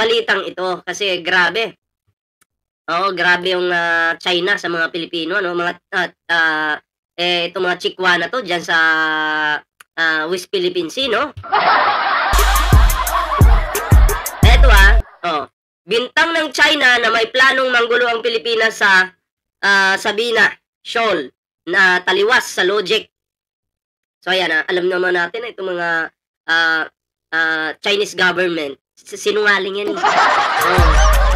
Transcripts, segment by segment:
balitang ito kasi grabe. Oo, grabe yung China sa mga Pilipino, no? Mga itong mga chikwa na to diyan sa West Philippine Sea, no? Eto oh. Bintang ng China na may planong manggulo ang Pilipinas sa Sabina Shoal na taliwas sa logic. So ayan, alam naman natin itong mga Chinese government, sinungaling yan. Oh.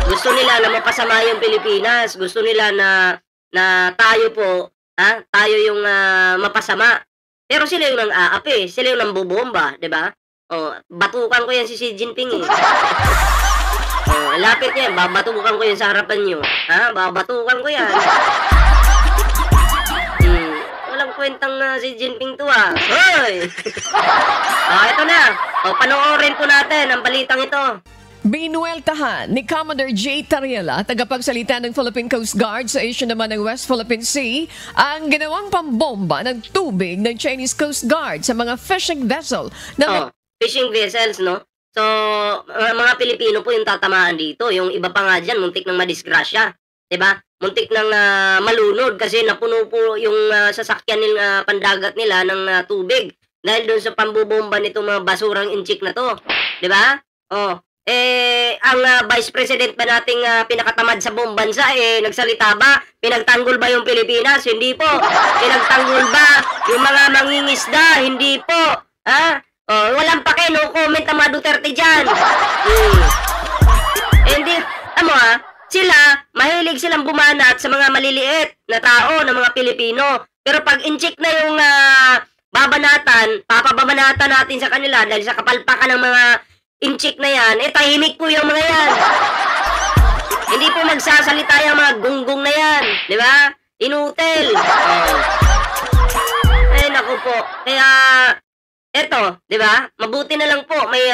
Gusto nila na mapasama yung Pilipinas, gusto nila na tayo po, tayo yung mapasama. Pero sila yung nang-aapi, sila yung nambobomba, 'di ba? Oh, batukan ko yan si Xi Jinping eh. Oh, lapit yan, babatukan ko yan sa harapan nyo. Babatukan ko yan. Walang kwentang Xi Jinping to Hoy! Ito na. Panoorin po natin ang balitang ito. Binueltahan ni Commodore J. Tariela, tagapagsalita ng Philippine Coast Guard sa issue naman ng West Philippine Sea, ang ginawang pambomba ng tubig ng Chinese Coast Guard sa mga fishing vessel. Fishing vessels, no? So, mga Pilipino po yung tatamaan dito. Yung iba pa nga dyan, muntik ng madisgrasya. Diba? Muntik ng malunod kasi napuno po yung sasakyan ng pandagat nila ng tubig. Dahil doon sa pambubomba nitong mga basurang inchik na to. Diba? Ang Vice President ba nating pinakatamad sa buong bansa, nagsalita ba? Pinagtanggol ba yung Pilipinas? Hindi po. Pinagtanggol ba yung mga mangingisda? Hindi po. Walang pake, no comment ang mga Duterte dyan. Hindi, sila, mahilig silang bumanat sa mga maliliit na tao, ng mga Pilipino. Pero pag incheck na yung papababanatan natin sa kanila dahil sa kapalpakan ng mga incheck na yan, tahimik po yung mga yan. Hindi po magsasalita yung mga gunggong na yan. Di ba? Inutil. Naku po. Kaya, eto, di ba? Mabuti na lang po may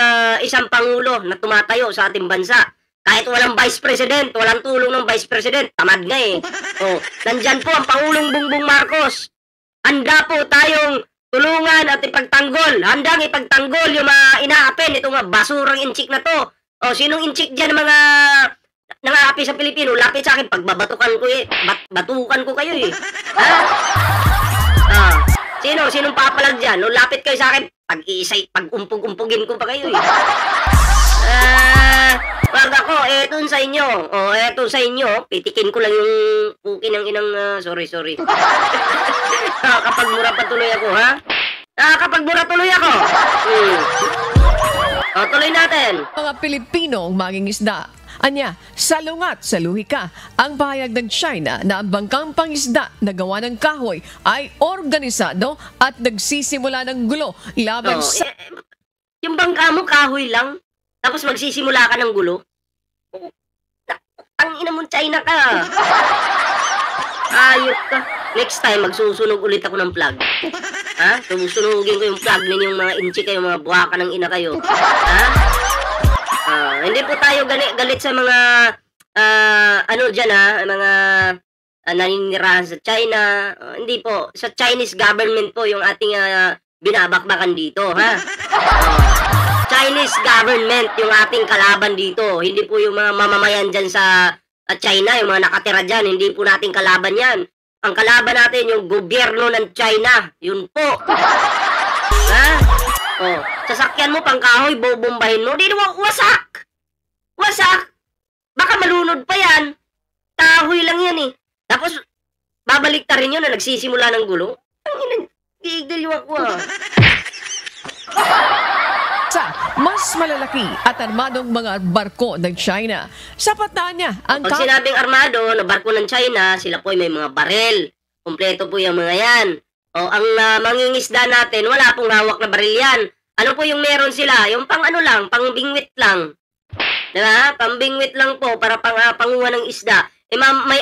isang pangulo na tumatayo sa ating bansa. Kahit walang Vice President, walang tulong ng Vice President, tamad nga nandyan po ang Pangulong Bongbong Marcos. Handa po tayong tulungan at ipagtanggol. Handang ipagtanggol yung mga inaapin itong mga basurang inchik na to. Sinong inchik dyan mga nangaapi sa Pilipino? Lapit sa akin, pagbabatukan ko batukan ko kayo Sinong papalag dyan? Lapit kayo sa akin, pag-umpog-umpugin ko pa kayo Wag ako, eto sa inyo. Eto sa inyo, pitikin ko lang yung pukin ng inang, sorry. Kapag mura pa tuloy ako, kapag mura tuloy ako. Tuloy natin. Mga Pilipinong mangingisda. Anya, salungat sa luhika ang pahayag ng China na ang bangkang pangisda na gawa ng kahoy ay organisado at nagsisimula ng gulo laban sa... Yung bangka mo kahoy lang, tapos magsisimula ka ng gulo? Ang ina mong China ka. Ayok ka. Next time, magsusunog ulit ako ng plug. Susunugin ko yung plug ninyong mga inchi kayo, mga buwaka ng ina kayo. Hindi po tayo galit sa mga mga naninirahan sa China. Hindi po. Sa Chinese government po yung ating binabakbakan dito, Chinese government yung ating kalaban dito. Hindi po yung mga mamamayan dyan sa China, yung mga nakatira dyan. Hindi po nating kalaban yan. Ang kalaban natin yung gobyerno ng China. Yun po. Sasakyan mo pang kahoy, bobombahin mo. Di naman, wasak! Baka malunod pa yan. Kahoy lang yan Tapos, babalik ta rin yun na nagsisimula ng gulo. Ang ina, gigil yung ako mas malalaki at armadong mga barko ng China. Sapat na niya ang... Pag sinabing armado na barko ng China, sila po ay may mga baril. Kompleto po yung mga yan. Ang mangingisda natin, wala pong hawak na baril yan. Ano po yung meron sila? Yung pang bingwit lang. Diba? Pambingwit lang po para panguha ng isda.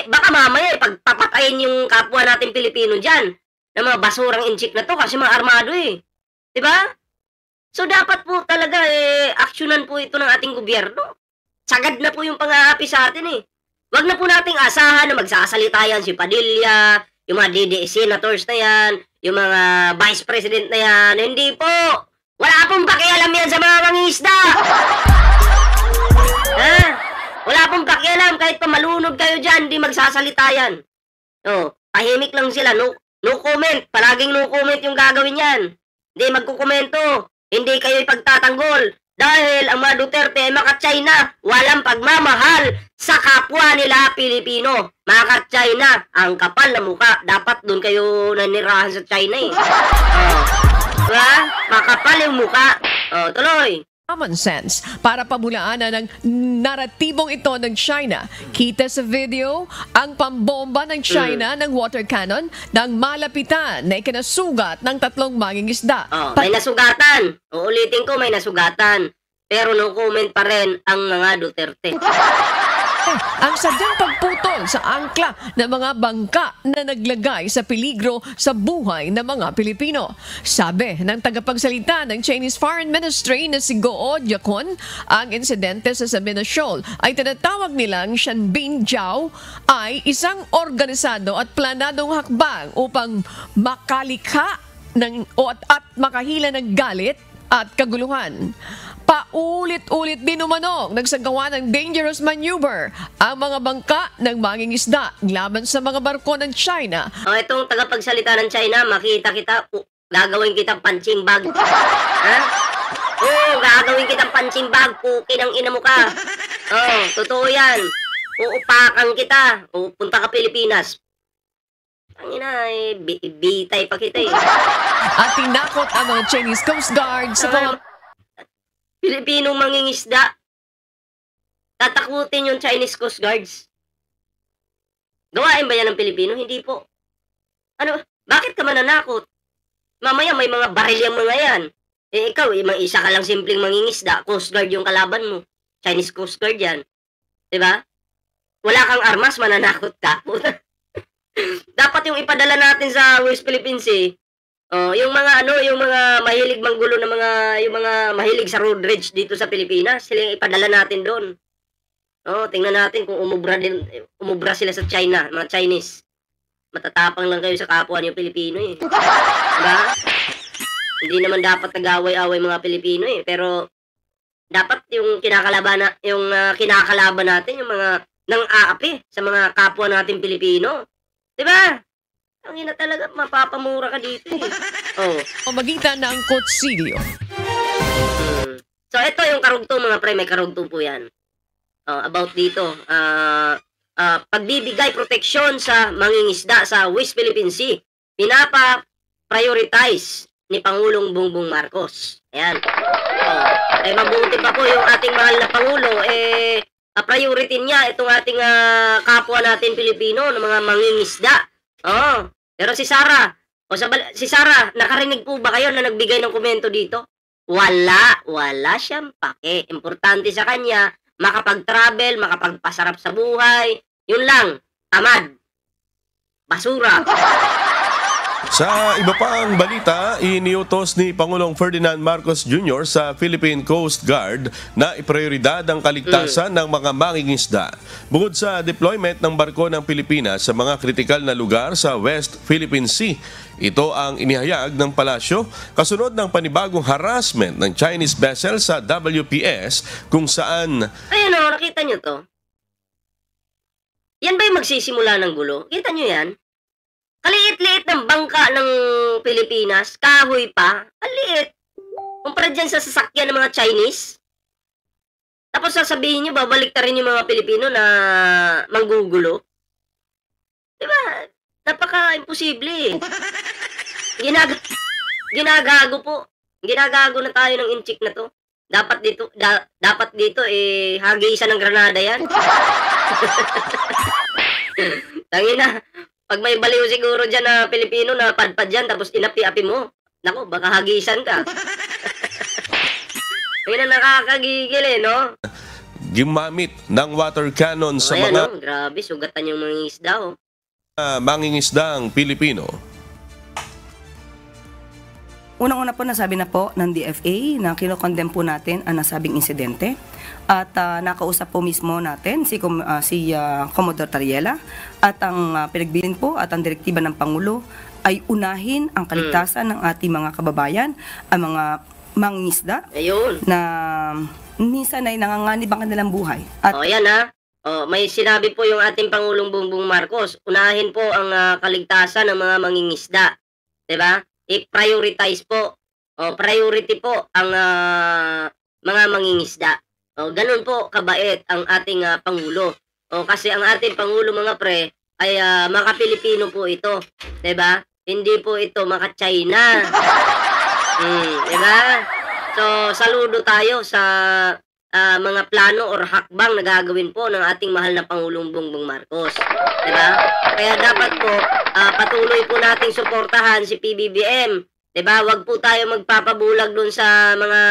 Baka mamaya pagpapatayin yung kapwa natin Pilipino dyan. Ng mga basurang inchik na to kasi mga armado Diba? So, dapat po talaga, aksyonan po ito ng ating gobyerno. Sagad na po yung pang-aapi sa atin Wag na po nating asahan na magsasalita yan si Padilla, yung mga DDS senators na yan, yung mga vice president na yan. Hindi po. Wala pong pakialam yan sa mga mangisda. Ha? Wala pong pakialam. Kahit pa malunod kayo dyan, di magsasalita yan. Oh, tahimik lang sila. No comment. Palaging no comment yung gagawin yan. Hindi magkukomento. Hindi kayo ipagtatanggol. Dahil ang mga Duterte ay maka-China, walang pagmamahal sa kapwa nila Pilipino. Maka-China, ang kapal na muka. Dapat doon kayo nanirahan sa China eh. Diba? Makapal yung muka. Tuloy. Common sense para pamulaanan ng naratibong ito ng China. Kita sa video ang pambomba ng China ng water cannon ng malapitan na ikinasugat ng 3 mangingisda. May nasugatan. Uulitin ko, may nasugatan. Pero no comment pa rin ang mga Duterte. Ang sadyang pagputol sa angkla ng mga bangka na naglagay sa peligro sa buhay ng mga Pilipino. Sabi ng tagapagsalita ng Chinese Foreign Ministry na si Guo Jiakun, ang insidente sa Sabina Shoal ay tinatawag nilang Shanbin Jiao ay isang organisado at planadong hakbang upang makalikha at makahila ng galit at kaguluhan. Paulit-ulit din umanong nagsagawa ng dangerous maneuver ang mga bangka ng mangingisda laban sa mga barko ng China. Itong tagapagsalita ng China, makita kita, gagawin kitang punching bag. Ha? Gagawin kitang punching bag, pukin ang ina mo ka. Totoo yan. Uupakan kita. Punta ka Pilipinas. Ang ina, bitay pa kita eh. At tinakot ang mga Chinese Coast Guard sa Pilipinong mangingisda. Tatakutin yung Chinese Coast Guards. Gawain ba yan ng Pilipino? Hindi po. Ano? Bakit ka mananakot? Mamaya may mga baril yung mga yan. Ikaw, isa ka lang simpleng mangingisda. Coast Guard yung kalaban mo. Chinese Coast Guard yan. Diba? Wala kang armas, mananakot ka. Dapat yung ipadala natin sa West Philippine Sea, yung mga mahilig manggulo na yung mga mahilig sa road rage dito sa Pilipinas, sila yung ipadala natin doon. Tingnan natin kung umubra sila sa China, mga Chinese. Matatapang lang kayo sa kapwa niyo Pilipino eh. Diba? Hindi naman dapat nag-away-away mga Pilipino eh, pero dapat yung kinakalaban natin yung mga nang-aapi sa mga kapwa natin Pilipino. Diba? Ang ina talaga, mapapamura ka dito eh. Pamagitan ng kutsilyo. So, ito yung karugtong mga pre, may karugtong po yan. About dito. Pagbibigay proteksyon sa mangingisda sa West Philippine Sea. Pinapa-prioritize ni Pangulong Bongbong Marcos. Ayan. Mabuti pa po yung ating mahal na Pangulo, priority niya itong ating kapwa natin Pilipino ng mga mangingisda. Pero si Sara, si Sara, nakarinig po ba kayo na nagbigay ng komento dito? Wala siyang pake. Importante sa kanya, makapag-travel, makapagpasarap sa buhay. Yun lang, tamad. Basura. Sa iba pang balita, iniutos ni Pangulong Ferdinand Marcos Jr. sa Philippine Coast Guard na iprioridad ang kaligtasan ng mga mangingisda. Bukod sa deployment ng barko ng Pilipinas sa mga kritikal na lugar sa West Philippine Sea, ito ang inihayag ng palasyo kasunod ng panibagong harassment ng Chinese vessel sa WPS kung saan... Ayan nakita nyo to? Yan ba yung magsisimula ng gulo? Kita nyo yan? Kaliit-liit ng bangka ng Pilipinas, kahoy pa, kaliit. Kumpara dyan sa sasakyan ng mga Chinese. Tapos sasabihin nyo, babalik ta rin yung mga Pilipino na manggugulo. Diba? Napaka-imposible. Ginagago po. Ginagago na tayo ng inchik na to. Dapat dito hagisan ng granada yan. Tangina. Pag may baliw siguro dyan na Pilipino na padpad dyan, tapos inapi-api mo. Nako, baka hagisan ka. May na nakakagigil no? Gumamit ng water cannon sa mga... Grabe, sugatan yung mga isda mangingisdang Pilipino. Unang-una po nasabi na po ng DFA na kinokondem po natin ang nasabing insidente. At nakausap po mismo natin si Commodore Tariela at ang pinagbilin po at ang direktiba ng Pangulo ay unahin ang kaligtasan ng ating mga kababayan, ang mga mangingisda Ayun. na minsan ay nanganganib ang kanilang buhay. At Yan ha. May sinabi po yung ating Pangulong Bongbong Marcos, unahin po ang kaligtasan ng mga mangingisda. 'Di ba? I-prioritize po. Priority po ang mga mangingisda. Ganun po kabait ang ating Pangulo. Kasi ang ating Pangulo mga pre ay maka-Pilipino po ito. 'Di ba? Hindi po ito maka-China. 'Di ba? So, saludo tayo sa mga plano or hakbang na gagawin po ng ating mahal na Pangulong Bongbong Marcos. Diba? Kaya dapat po, patuloy po nating suportahan si PBBM. Diba? Huwag po tayo magpapabulag dun sa mga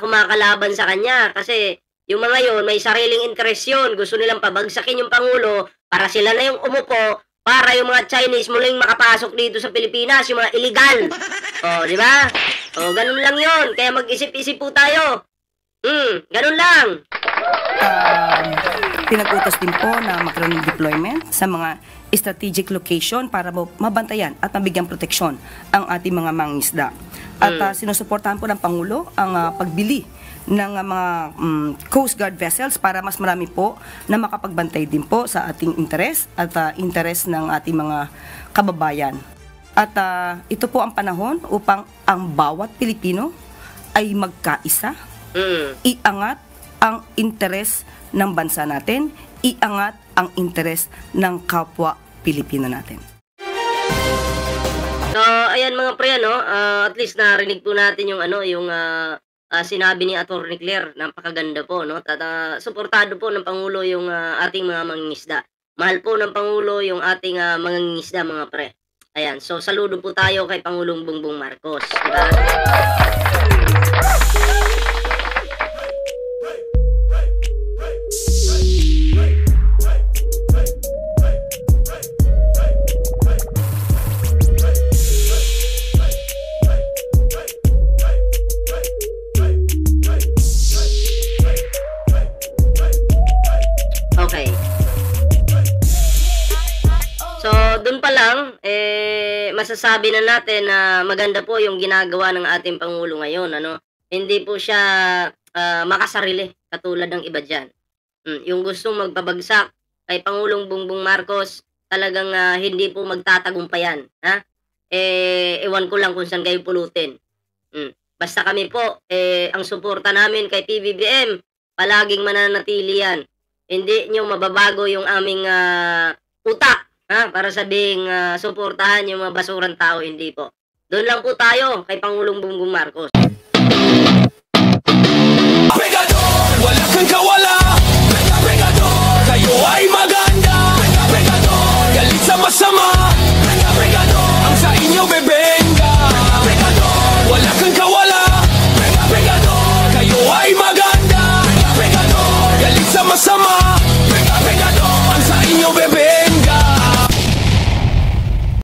kumakalaban sa kanya. Kasi yung mga yon may sariling interest yun. Gusto nilang pabagsakin yung Pangulo para sila na yung umupo para yung mga Chinese muling makapasok dito sa Pilipinas, yung mga illegal. Di ba? Ganun lang yun. Kaya mag-isip-isip po tayo. Ganun lang. pinag-utos din po na magkaroon ng deployment sa mga strategic location para mabantayan at mabigyan proteksyon ang ating mga mangingisda. At sinusuportahan po ng Pangulo ang pagbili ng mga Coast Guard vessels para mas marami po na makapagbantay din po sa ating interes at interes ng ating mga kababayan. At ito po ang panahon upang ang bawat Pilipino ay magkaisa, iangat ang interes ng bansa natin, iangat ang interes ng kapwa Pilipino natin. So, ayan mga pre, at least narinig po natin yung sinabi ni Atty. Claire, napakaganda po, no? Suportado po ng Pangulo yung ating mga mangingisda. Mahal po ng Pangulo yung ating mangingisda, mga pre. Ayan, so saludo po tayo kay Pangulong Bongbong Marcos, diba? Okay. So, dun pa lang, masasabi na natin na maganda po yung ginagawa ng ating Pangulo ngayon, Hindi po siya makasarili, katulad ng iba dyan. Yung gustong magpabagsak kay Pangulong Bongbong Marcos, talagang hindi po magtatagumpayan, ha? Ewan ko lang kung saan kayo pulutin. Basta kami po, ang suporta namin kay PBBM, palaging mananatili yan. Hindi nyo mababago yung aming utak, para sabing suportahan yung mga basurang tao, hindi po. Doon lang po tayo kay Pangulong Bongbong Marcos.